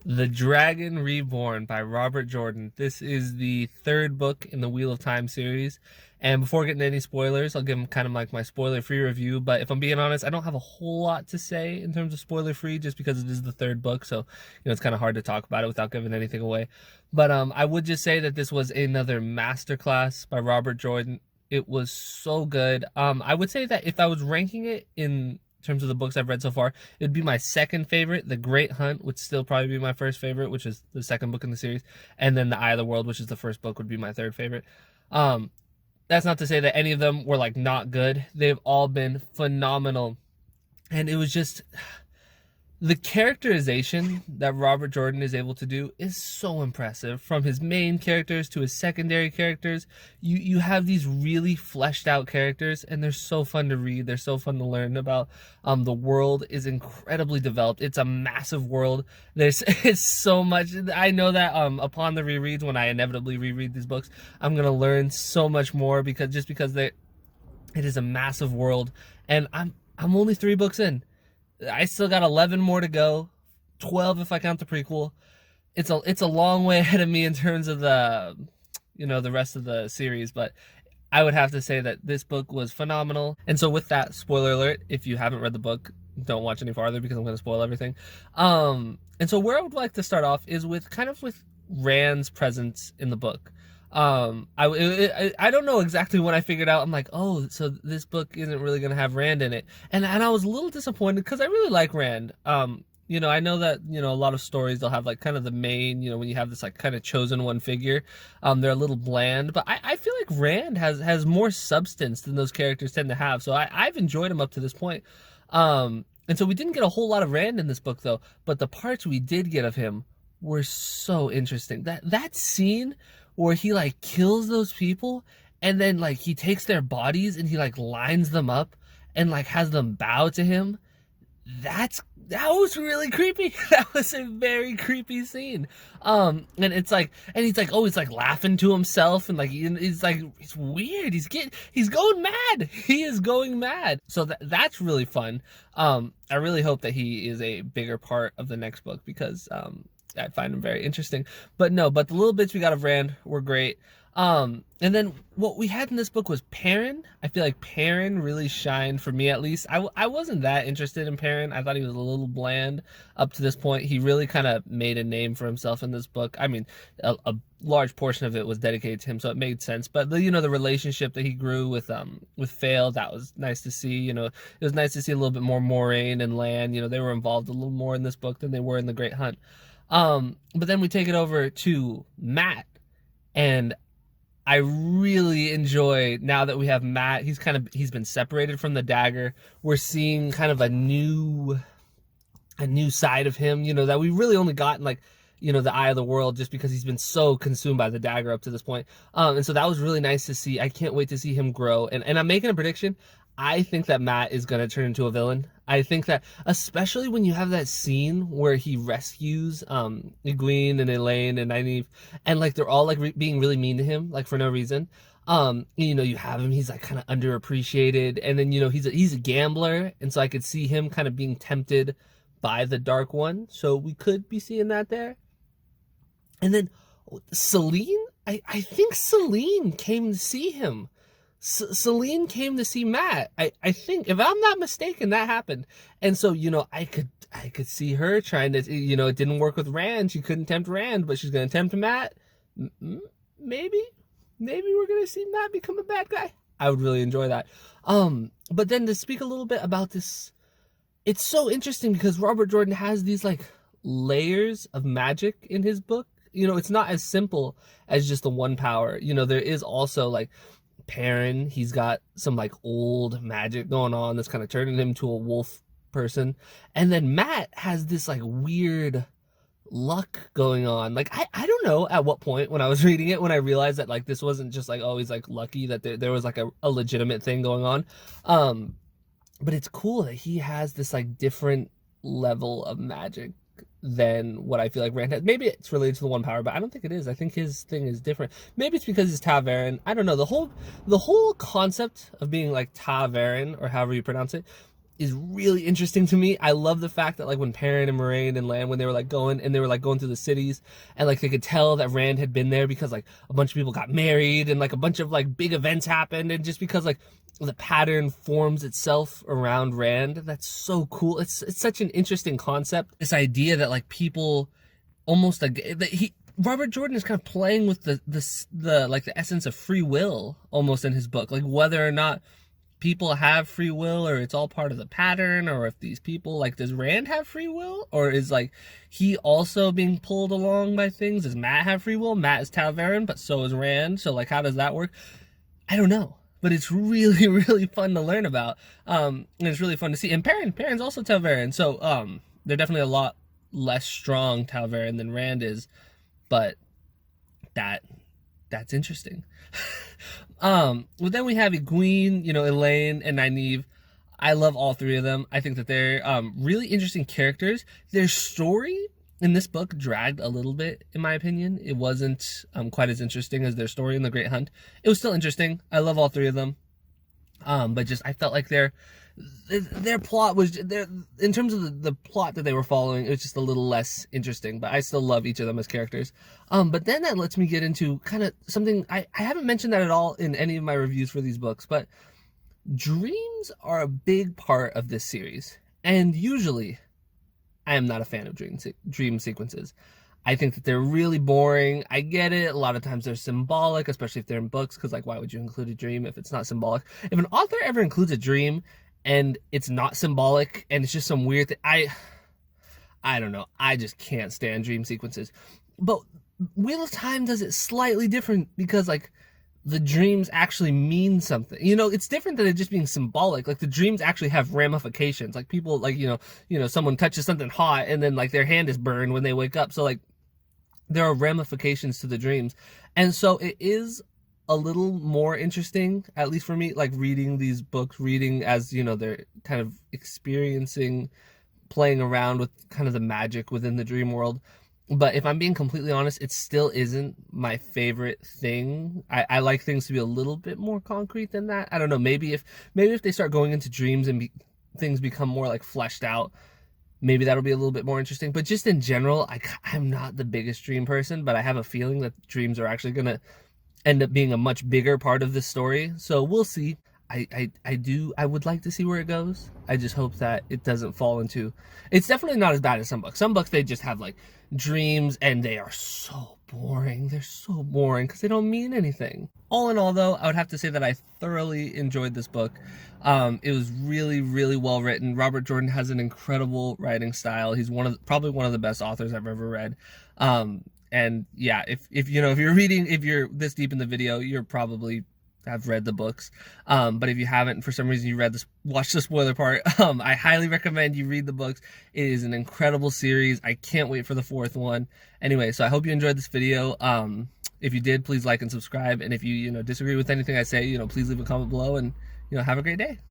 The Dragon Reborn by Robert Jordan. This is the third book in the Wheel of Time series. And before getting any spoilers, I'll give them kind of like my spoiler-free review. But if I'm being honest, I don't have a whole lot to say in terms of spoiler-free just because it is the third book. So, it's kind of hard to talk about it without giving anything away. But I would just say that this was another masterclass by Robert Jordan. It was so good. I would say that if I was ranking it in terms of the books I've read so far, it would be my second favorite. The Great Hunt would still probably be my first favorite, which is the second book in the series, and then The Eye of the World, which is the first book, would be my third favorite. Um, that's not to say that any of them were like not good. They've all been phenomenal, and it was just the characterization that Robert Jordan is able to do is so impressive. From his main characters to his secondary characters, you have these really fleshed out characters, and they're so fun to read. They're so fun to learn about. The world is incredibly developed. It's a massive world. There's it's so much. I know that upon the rereads, when I inevitably reread these books, I'm gonna learn so much more because it is a massive world, and I'm only 3 books in. I still got 11 more to go, 12 if I count the prequel. It's a long way ahead of me in terms of the rest of the series, but I would have to say that this book was phenomenal. And so with that, spoiler alert, if you haven't read the book, don't watch any farther because I'm going to spoil everything. And so where I would like to start off is with Rand's presence in the book. I don't know exactly when I figured out. I'm like, oh, so this book isn't really gonna have Rand in it, and I was a little disappointed because I really like Rand. I know that a lot of stories they'll have like kind of the main, when you have this like kind of chosen one figure, they're a little bland, but I feel like Rand has more substance than those characters tend to have. So I've enjoyed him up to this point. And so we didn't get a whole lot of Rand in this book though, but the parts we did get of him were so interesting. That scene where he like kills those people and then like he takes their bodies and he like lines them up and like has them bow to him. That was really creepy. That was a very creepy scene. And he's like, oh, he's like laughing to himself and like he's like, it's weird. He's going mad. He is going mad. So that's really fun. I really hope that he is a bigger part of the next book because I find him very interesting. But the little bits we got of Rand were great. And then what we had in this book was Perrin. I feel like Perrin really shined for me, at least. I wasn't that interested in Perrin. I thought he was a little bland up to this point. He really kind of made a name for himself in this book. I mean, a large portion of it was dedicated to him, so it made sense. But the relationship that he grew with Fail, that was nice to see. It was nice to see a little bit more Moraine and Lan. They were involved a little more in this book than they were in The Great Hunt. But then we take it over to Matt, and I really enjoy now that we have Matt. He's been separated from the dagger. We're seeing kind of a new side of him, that we really only got in the Eye of the World, just because he's been so consumed by the dagger up to this point. And so that was really nice to see. I can't wait to see him grow. And I'm making a prediction. I think that Matt is going to turn into a villain. I think that, especially when you have that scene where he rescues Egwene and Elaine and Nynaeve, and like they're all like being really mean to him, like for no reason. You have him, he's like kind of underappreciated, and then he's a gambler, and so I could see him kind of being tempted by the Dark One. So we could be seeing that there. And then Celine, I think Celine came to see him. Celine came to see Matt. I think, if I'm not mistaken, that happened. And so, I could see her trying to, it didn't work with Rand. She couldn't tempt Rand, but she's going to tempt Matt. Maybe we're going to see Matt become a bad guy. I would really enjoy that. But then to speak a little bit about this, it's so interesting because Robert Jordan has these like layers of magic in his book. It's not as simple as just the one power. There is also like Perrin, he's got some like old magic going on that's kind of turning him to a wolf person. And then Matt has this like weird luck going on. Like I don't know at what point when I was reading it when I realized that like this wasn't just like, oh, he's like lucky, that there was like a legitimate thing going on. But it's cool that he has this like different level of magic than what I feel like Rand has. Maybe it's related to the one power, but I don't think it is. I think his thing is different. Maybe it's because he's Ta'veren. I don't know. The whole concept of being like Ta'veren, or however you pronounce it, is really interesting to me. I love the fact that like when Perrin and Moraine and Lan, when they were like going and they were like going through the cities, and like they could tell that Rand had been there because like a bunch of people got married and like a bunch of like big events happened, and just because like the pattern forms itself around Rand. That's so cool. It's such an interesting concept. This idea that like people almost like that Robert Jordan is kind of playing with the like the essence of free will almost in his book, like whether or not people have free will, or it's all part of the pattern, or if these people, like, does Rand have free will, or is like he also being pulled along by things? Does Matt have free will? Matt is Tal'Verin, but so is Rand, so like how does that work? I don't know, but it's really really fun to learn about, and it's really fun to see. And Perrin's also Tal'Verin, so they're definitely a lot less strong Tal'Verin than Rand is, but that's interesting. Well, then we have Egwene, Elaine, and Nynaeve. I love all three of them. I think that they're really interesting characters. Their story in this book dragged a little bit, in my opinion. It wasn't quite as interesting as their story in The Great Hunt. It was still interesting. I love all three of them. But just I felt like their plot was in terms of the plot that they were following, it was just a little less interesting, but I still love each of them as characters. But then that lets me get into kind of something I haven't mentioned that at all in any of my reviews for these books, but dreams are a big part of this series, and usually I am not a fan of dream sequences. I think that they're really boring. I get it. A lot of times they're symbolic, especially if they're in books, because like, why would you include a dream if it's not symbolic? If an author ever includes a dream and it's not symbolic and it's just some weird thing, I don't know. I just can't stand dream sequences. But Wheel of Time does it slightly different because like the dreams actually mean something. It's different than it just being symbolic. Like the dreams actually have ramifications. Like people like, someone touches something hot and then like their hand is burned when they wake up. So like there are ramifications to the dreams. And so it is a little more interesting, at least for me, like reading these books, reading as, they're kind of experiencing, playing around with kind of the magic within the dream world. But if I'm being completely honest, it still isn't my favorite thing. I like things to be a little bit more concrete than that. I don't know, maybe if they start going into dreams and things become more like fleshed out, maybe that'll be a little bit more interesting. But just in general, I'm not the biggest dream person, but I have a feeling that dreams are actually going to end up being a much bigger part of this story. So we'll see. I would like to see where it goes. I just hope that it doesn't fall into, it's definitely not as bad as some books. Some books, they just have like dreams and they are so boring. They're so boring because they don't mean anything. All in all though, I would have to say that I thoroughly enjoyed this book. It was really, really well written. Robert Jordan has an incredible writing style. He's probably one of the best authors I've ever read. And yeah, if you're this deep in the video, you're probably have read the books. But if you haven't, for some reason you watched the spoiler part, I highly recommend you read the books. It is an incredible series. I can't wait for the fourth one. Anyway, so I hope you enjoyed this video. If you did, please like and subscribe. And if you disagree with anything I say, please leave a comment below, and have a great day.